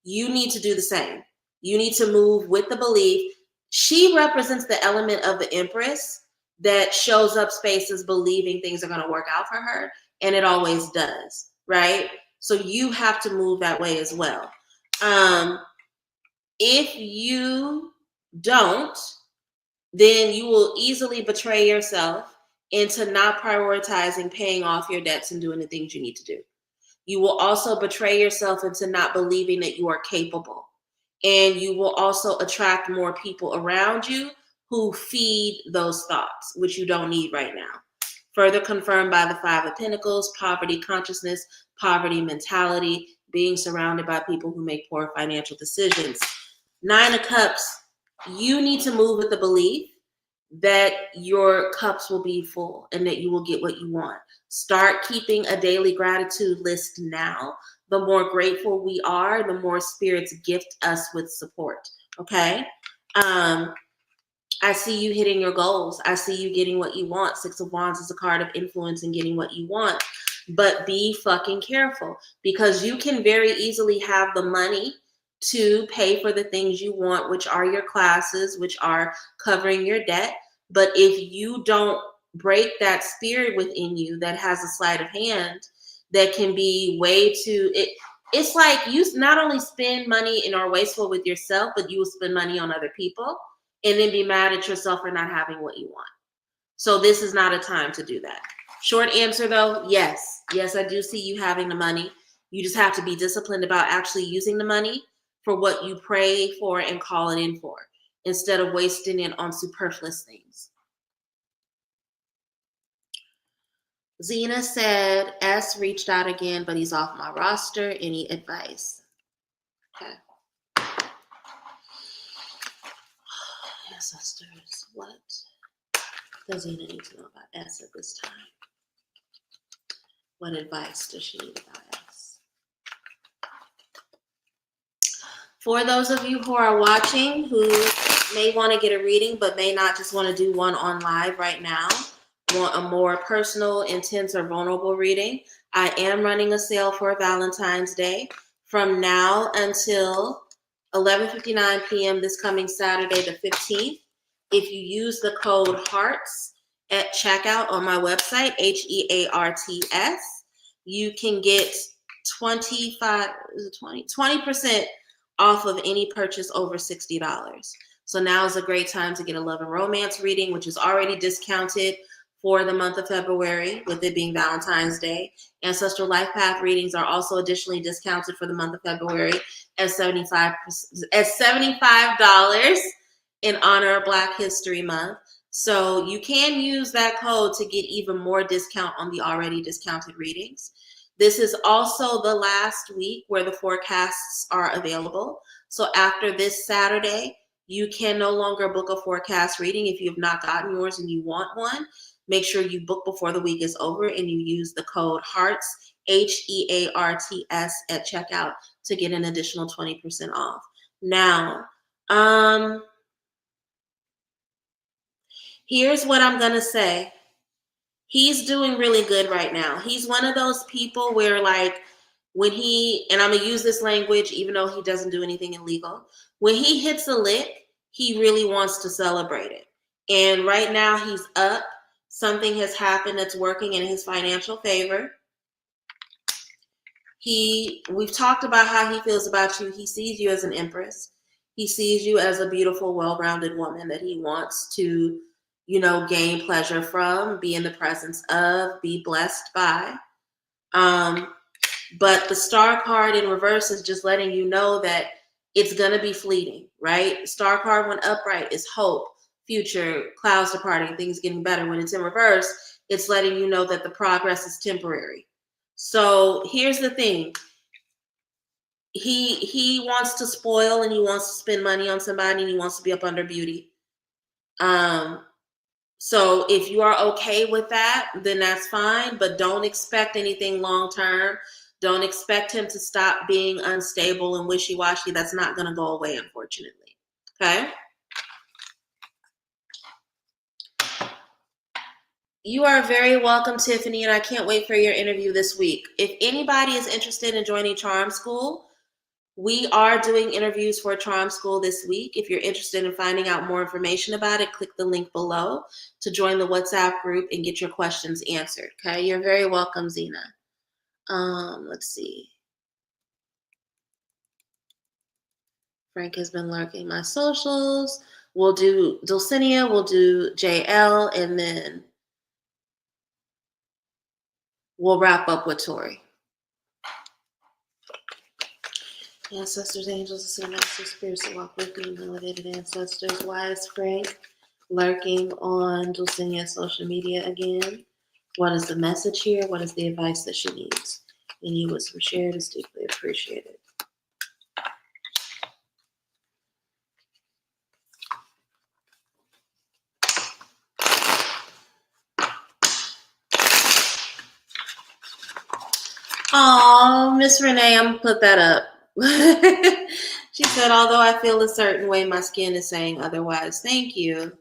You need to do the same. You need to move with the belief. She represents the element of the Empress that shows up spaces believing things are going to work out for her, and it always does, right? So you have to move that way as well. If you don't, then you will easily betray yourself into not prioritizing paying off your debts and doing the things you need to do. You will also betray yourself into not believing that you are capable. And you will also attract more people around you who feed those thoughts, which you don't need right now. Further confirmed by the 5 of Pentacles, poverty consciousness, poverty mentality, being surrounded by people who make poor financial decisions. 9 of Cups, you need to move with the belief that your cups will be full and that you will get what you want. Start keeping a daily gratitude list now. The more grateful we are, the more spirits gift us with support. Okay? I see you hitting your goals. I see you getting what you want. Six of Wands is a card of influence and getting what you want. But be fucking careful, because you can very easily have the money to pay for the things you want, which are your classes, which are covering your debt. But if you don't break that spirit within you that has a sleight of hand that can be way too, it's like you not only spend money and are wasteful with yourself, but you will spend money on other people and then be mad at yourself for not having what you want. So this is not a time to do that. Short answer though, yes. Yes, I do see you having the money. You just have to be disciplined about actually using the money for what you pray for and call it in for, instead of wasting it on superfluous things. Zena said, S reached out again, but he's off my roster. Any advice? Okay. Ancestors, what does Zena need to know about S at this time? What advice does she need about S? For those of you who are watching who may want to get a reading but may not just want to do one on live right now, want a more personal, intense, or vulnerable reading, I am running a sale for Valentine's Day from now until 11:59 p.m. this coming Saturday, the 15th. If you use the code HEARTS at checkout on my website, HEARTS, you can get 20% off of any purchase over $60. So now is a great time to get a love and romance reading, which is already discounted for the month of February, with it being Valentine's Day. Ancestral Life Path readings are also additionally discounted for the month of February at $75 in honor of Black History Month. So you can use that code to get even more discount on the already discounted readings. This is also the last week where the forecasts are available. So after this Saturday, you can no longer book a forecast reading if you have not gotten yours and you want one. Make sure you book before the week is over and you use the code HEARTS, HEARTS at checkout to get an additional 20% off. Now, here's what I'm going to say. He's doing really good right now. He's one of those people where, like, when he, and I'm going to use this language even though he doesn't do anything illegal, when he hits a lick, he really wants to celebrate it. And right now he's up. Something has happened that's working in his financial favor. We've talked about how he feels about you. He sees you as an empress. He sees you as a beautiful, well-rounded woman that he wants to, gain pleasure from, be in the presence of, be blessed by. But the Star card in reverse is just letting you know that it's going to be fleeting, right? Star card when upright is hope, future, clouds departing, things getting better. When it's in reverse, it's letting you know that the progress is temporary. So here's the thing. He wants to spoil and he wants to spend money on somebody and he wants to be up under beauty. So if you are okay with that, then that's fine, but don't expect anything long term. Don't expect him to stop being unstable and wishy-washy. That's not going to go away, unfortunately. Okay? You are very welcome, Tiffany, and I can't wait for your interview this week. If anybody is interested in joining Charm School, we are doing interviews for Charm School this week. If you're interested in finding out more information about it, click the link below to join the WhatsApp group and get your questions answered. Okay, you're very welcome, Zena. Let's see. Frank has been lurking my socials. We'll do Dulcinea, we'll do JL, and then we'll wrap up with Tori. Ancestors, angels, and masters, spirits that walk with me, and elevated ancestors. Why is Frank lurking on Dulcinea's social media again? What is the message here? What is the advice that she needs? Any wisdom shared is deeply appreciated. Oh, Miss Renee, I'm gonna put that up. She said, although I feel a certain way, my skin is saying otherwise. Thank you.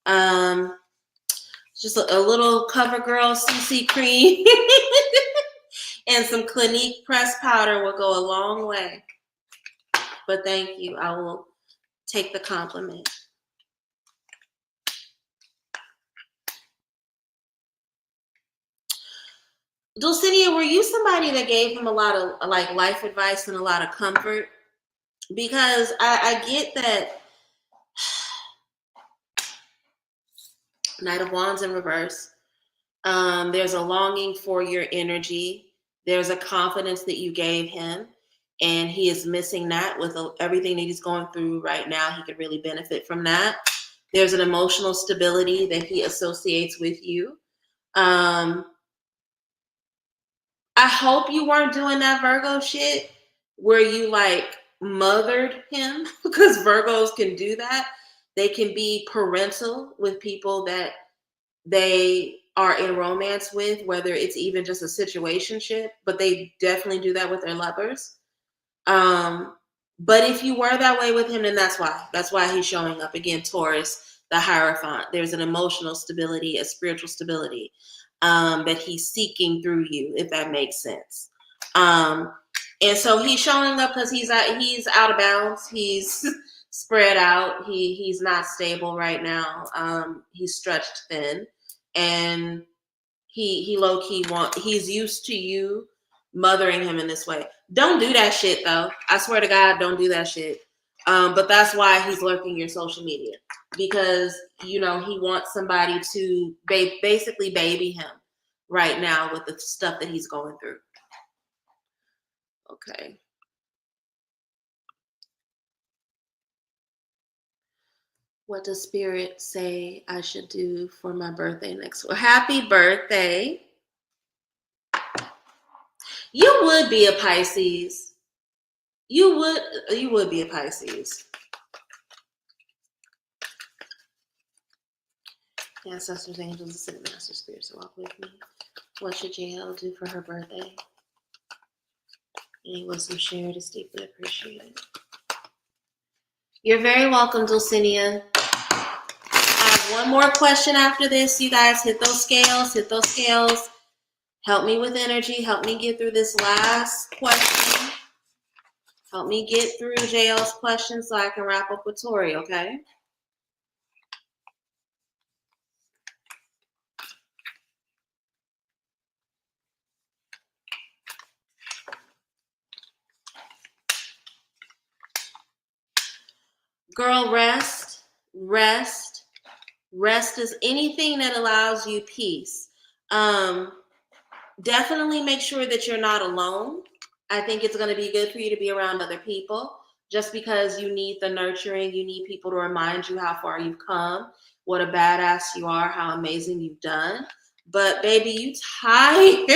Um, just a little CoverGirl CC cream and some Clinique pressed powder will go a long way. But thank you. I will take the compliment. Dulcinea, were you somebody that gave him a lot of like life advice and a lot of comfort? Because I get that Knight of Wands in reverse. There's a longing for your energy. There's a confidence that you gave him, and he is missing that with everything that he's going through right now. He could really benefit from that. There's an emotional stability that he associates with you. I hope you weren't doing that Virgo shit where you like mothered him because Virgos can do that. They can be parental with people that they are in romance with, whether it's even just a situationship, but they definitely do that with their lovers. But if you were that way with him, then that's why. That's why he's showing up. Again, Taurus, the Hierophant. There's an emotional stability, a spiritual stability that he's seeking through you, if that makes sense. And so he's showing up because he's out of bounds. He's spread out. He's not stable right now. He's stretched thin, and he low key he's used to you mothering him in this way. Don't do that shit though. I swear to God, don't do that shit. But that's why he's lurking your social media, because he wants somebody to basically baby him right now with the stuff that he's going through. Okay. What does Spirit say I should do for my birthday next week? Happy birthday. You would be a Pisces. You would be a Pisces. Ancestors, angels, ascended master spirits walk with me. What should JL do for her birthday? Any wisdom shared is deeply appreciated. You're very welcome, Dulcinea. I have one more question after this. You guys hit those scales, Help me with energy. Help me get through this last question. Help me get through JL's question so I can wrap up with Tori, okay? Girl, rest. Rest is anything that allows you peace. Definitely make sure that you're not alone. I think it's going to be good for you to be around other people, just because you need the nurturing. You need people to remind you how far you've come, what a badass you are, how amazing you've done. But baby, you tired.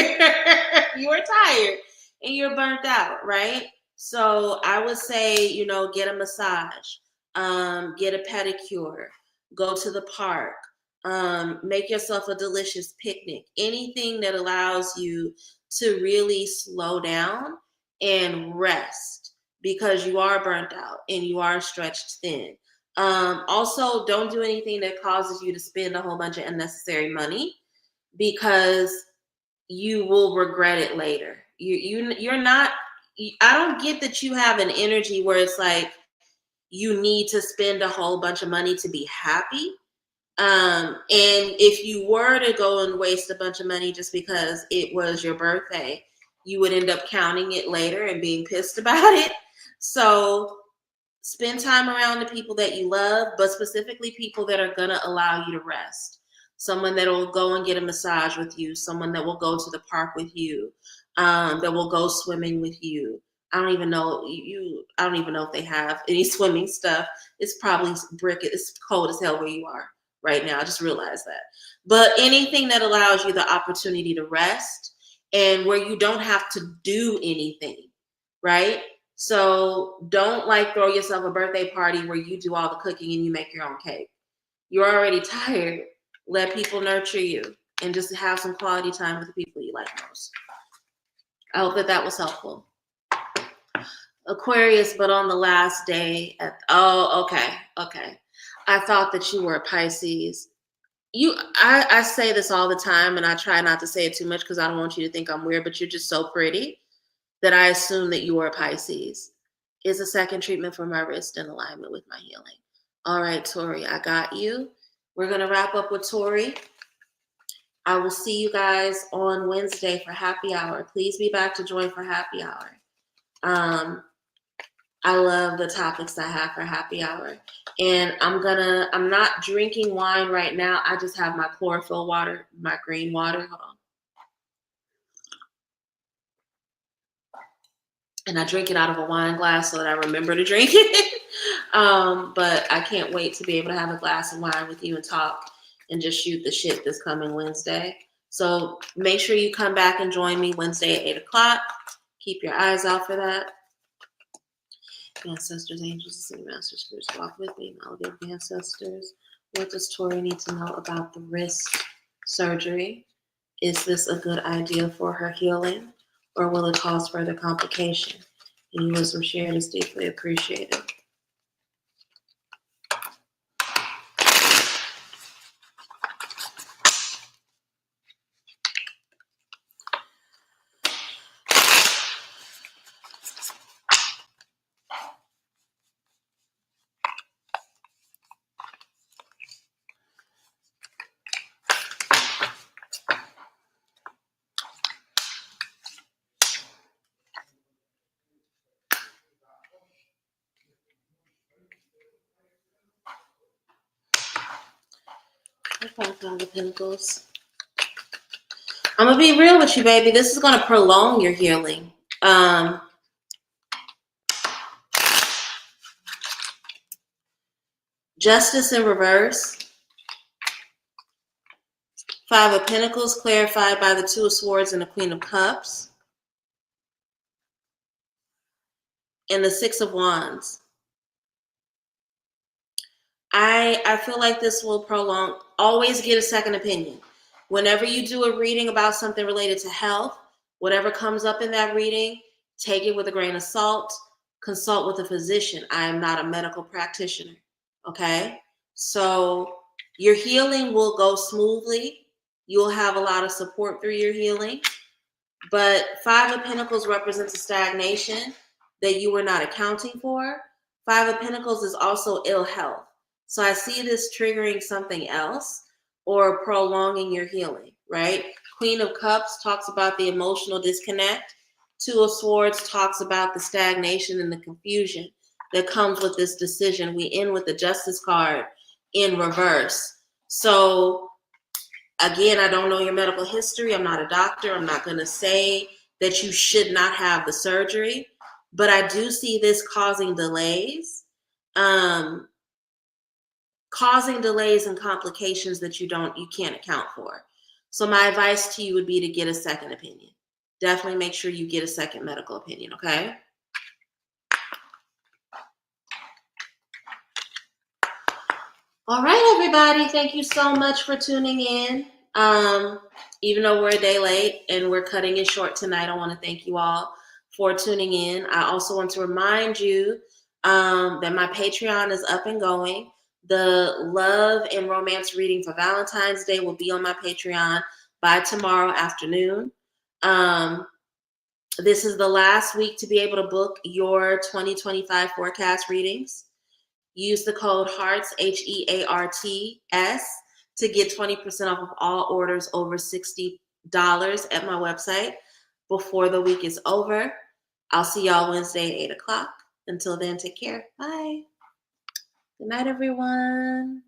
You're tired and you're burnt out, right? So I would say, get a massage, get a pedicure, go to the park, make yourself a delicious picnic, anything that allows you to really slow down and rest, because you are burnt out and you are stretched thin. Also, don't do anything that causes you to spend a whole bunch of unnecessary money, because you will regret it later. You're not, I don't get that you have an energy where it's like you need to spend a whole bunch of money to be happy. And if you were to go and waste a bunch of money just because it was your birthday, you would end up counting it later and being pissed about it. So spend time around the people that you love, but specifically people that are going to allow you to rest. Someone that will go and get a massage with you, someone that will go to the park with you, that will go swimming with you. I don't even know if they have any swimming stuff. It's probably it's cold as hell where you are right now. I just realized that. But anything that allows you the opportunity to rest and where you don't have to do anything, right? So don't throw yourself a birthday party where you do all the cooking and you make your own cake. You're already tired. Let people nurture you and just have some quality time with the people you like most. I hope that that was helpful. Aquarius, but on the last day okay. I thought that you were a Pisces. I say this all the time, and I try not to say it too much because I don't want you to think I'm weird, but you're just so pretty that I assume that you are a Pisces. Is a second treatment for my wrist in alignment with my healing. All right, Tori, I got you. We're going to wrap up with Tori. I will see you guys on Wednesday for happy hour. Please be back to join for happy hour. I love the topics I have for happy hour. And I'm not drinking wine right now. I just have my chlorophyll water, my green water. Hold on. And I drink it out of a wine glass so that I remember to drink it. But I can't wait to be able to have a glass of wine with you and talk and just shoot the shit this coming Wednesday. So make sure you come back and join me Wednesday at 8 o'clock. Keep your eyes out for that. Ancestors, angels, and master spirits, walk with me, elevate the ancestors. What does Tori need to know about the wrist surgery? Is this a good idea for her healing, or will it cause further complication? Any wisdom shared is deeply appreciated. Five of Pentacles. I'm gonna be real with you, baby. This is gonna prolong your healing. Justice in reverse. Five of Pentacles clarified by the Two of Swords and the Queen of Cups. And the Six of Wands. I feel like this will prolong. Always get a second opinion. Whenever you do a reading about something related to health, whatever comes up in that reading, take it with a grain of salt. Consult with a physician. I am not a medical practitioner. Okay? So your healing will go smoothly. You'll have a lot of support through your healing. But Five of Pentacles represents a stagnation that you were not accounting for. Five of Pentacles is also ill health. So I see this triggering something else or prolonging your healing, right? Queen of Cups talks about the emotional disconnect. Two of Swords talks about the stagnation and the confusion that comes with this decision. We end with the Justice card in reverse. So again, I don't know your medical history. I'm not a doctor. I'm not going to say that you should not have the surgery, but I do see this causing delays. Causing delays and complications that you can't account for. So my advice to you would be to get a second opinion. Definitely make sure you get a second medical opinion, okay? All right, everybody. Thank you so much for tuning in. Even though we're a day late and we're cutting it short tonight, I want to thank you all for tuning in. I also want to remind you that my Patreon is up and going. The love and romance reading for Valentine's Day will be on my Patreon by tomorrow afternoon. This is the last week to be able to book your 2025 forecast readings. Use the code HEARTS, HEARTS, to get 20% off of all orders over $60 at my website before the week is over. I'll see y'all Wednesday at 8 o'clock. Until then, take care. Bye. Good night, everyone.